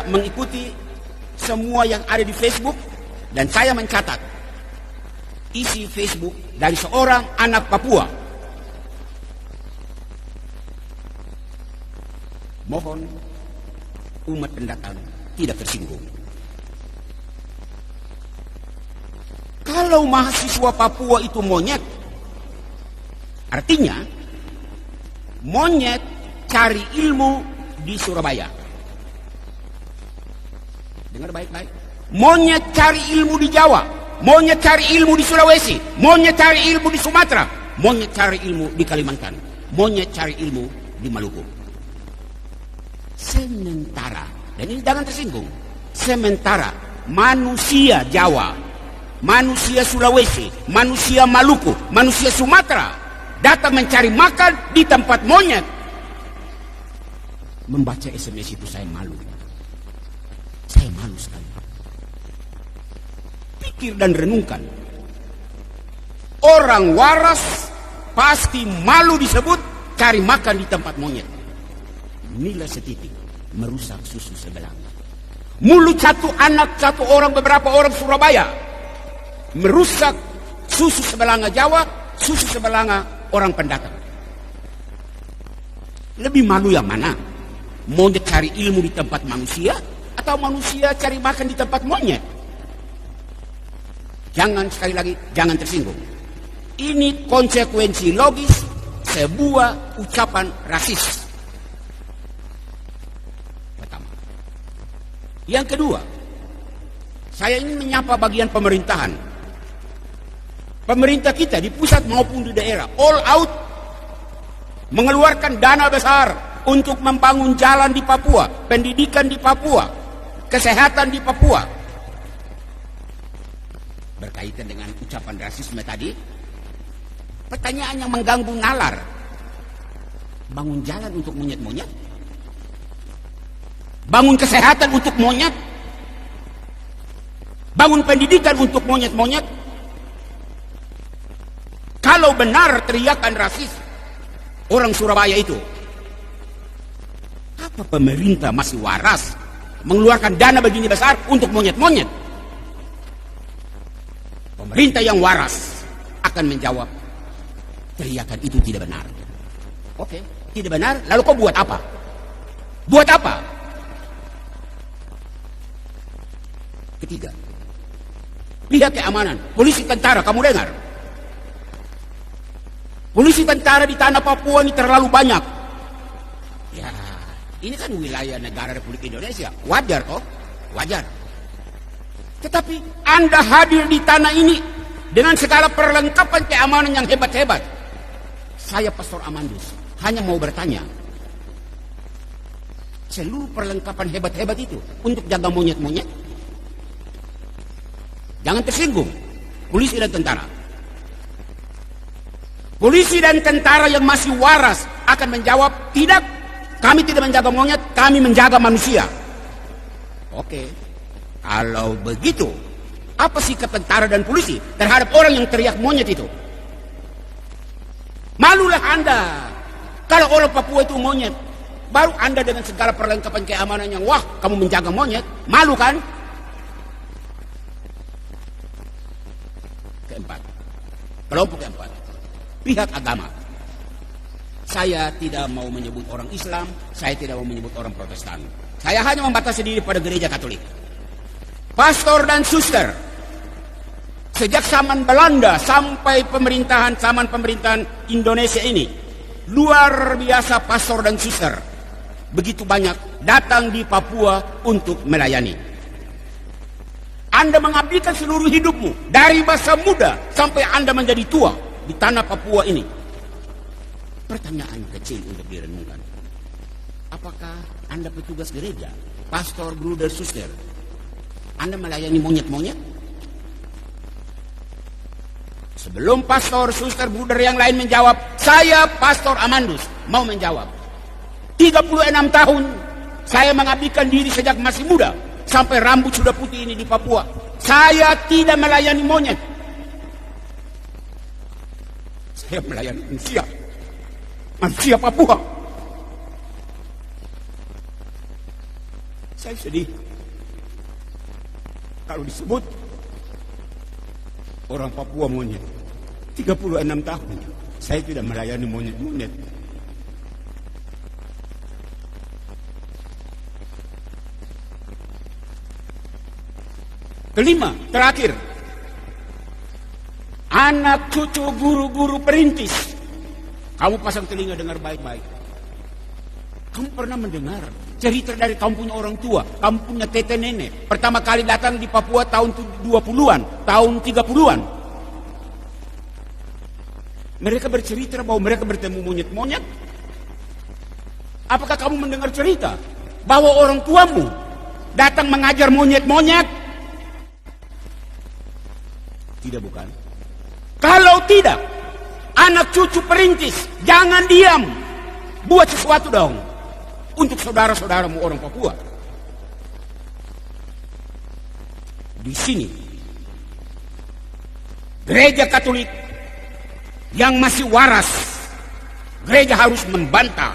mengikuti semua yang ada di Facebook dan saya mencatat isi Facebook dari seorang anak Papua. Mohon umat pendatang tidak tersinggung. Kalau mahasiswa Papua itu monyet, artinya monyet cari ilmu di Surabaya. Dengar baik-baik. Monyet cari ilmu di Jawa, monyet cari ilmu di Sulawesi, monyet cari ilmu di Sumatera, monyet cari ilmu di Kalimantan, monyet cari ilmu di Maluku. Sementara, dan ini jangan tersinggung, sementara manusia Jawa, manusia Sulawesi, manusia Maluku, manusia Sumatera datang mencari makan di tempat monyet. Membaca SMS itu saya malu. Saya malu sekali. Pikir dan renungkan. Orang waras pasti malu disebut cari makan di tempat monyet. Nilai setitik merusak susu sebelanga. Mulut satu anak, satu orang, beberapa orang Surabaya merusak susu sebelanga Jawa, susu sebelanga orang pendatang. Lebih malu yang mana? Monyet cari ilmu di tempat manusia atau manusia cari makan di tempat monyet? Jangan, sekali lagi, jangan tersinggung. Ini konsekuensi logis sebuah ucapan rasis. Pertama. Yang kedua, saya ingin menyapa bagian pemerintahan. Pemerintah kita di pusat maupun di daerah all out mengeluarkan dana besar untuk membangun jalan di Papua, pendidikan di Papua, kesehatan di Papua. Berkaitan dengan ucapan rasisme tadi, pertanyaan yang mengganggu nalar. Bangun jalan untuk monyet-monyet? Bangun kesehatan untuk monyet? Bangun pendidikan untuk monyet-monyet? Kalau benar teriakan rasis orang Surabaya itu, apa pemerintah masih waras mengeluarkan dana begini besar untuk monyet-monyet? Pemerintah yang waras akan menjawab teriakan itu tidak benar. Oke, tidak benar, lalu kau buat apa? Buat apa? Ketiga, pihak keamanan, polisi, tentara, kamu dengar? Polisi tentara di tanah Papua ini terlalu banyak. Ya, ini kan wilayah negara Republik Indonesia. Wajar toh? Wajar. Tetapi Anda hadir di tanah ini dengan segala perlengkapan keamanan yang hebat-hebat. Saya Pastor Amandus hanya mau bertanya, seluruh perlengkapan hebat-hebat itu untuk jaga monyet-monyet? Jangan tersinggung, polisi dan tentara. Polisi dan tentara yang masih waras akan menjawab, tidak, kami tidak menjaga monyet, kami menjaga manusia. Oke, kalau begitu, apa sikap tentara dan polisi terhadap orang yang teriak monyet itu? Malulah Anda. Kalau orang Papua itu monyet, baru Anda dengan segala perlengkapan keamanan yang wah, kamu menjaga monyet, malu kan? Keempat, kelompok keempat, pihak agama. Saya tidak mau menyebut orang Islam, saya tidak mau menyebut orang Protestan. Saya hanya membatasi diri pada gereja Katolik. Pastor dan suster, sejak zaman Belanda sampai zaman pemerintahan Indonesia ini, luar biasa pastor dan suster begitu banyak datang di Papua untuk melayani. Anda mengabdikan seluruh hidupmu dari masa muda sampai Anda menjadi tua di tanah Papua ini. Pertanyaan kecil untuk direnungkan. Apakah Anda petugas gereja, pastor, bruder, suster? Anda melayani monyet-monyet? Sebelum pastor, suster, bruder yang lain menjawab, saya Pastor Amandus mau menjawab. 36 tahun saya mengabdikan diri sejak masih muda sampai rambut sudah putih ini di Papua. Saya tidak melayani monyet. Saya melayani manusia. Manusia Papua. Saya sedih kalau disebut orang Papua monyet. 36 tahun saya tidak melayani monyet-monyet. Kelima, terakhir, anak cucu guru-guru perintis. Kamu pasang telinga dengar baik-baik. Kamu pernah mendengar cerita dari kamu punya orang tua, kamu punya tete nenek, pertama kali datang di Papua tahun 20-an, tahun 30-an. Mereka bercerita bahwa mereka bertemu monyet-monyet. Apakah kamu mendengar cerita bahwa orang tuamu datang mengajar monyet-monyet? Tidak, bukan? Kalau tidak, anak cucu perintis, jangan diam. Buat sesuatu dong untuk saudara-saudaramu orang Papua. Di sini, gereja Katolik yang masih waras, gereja harus membantah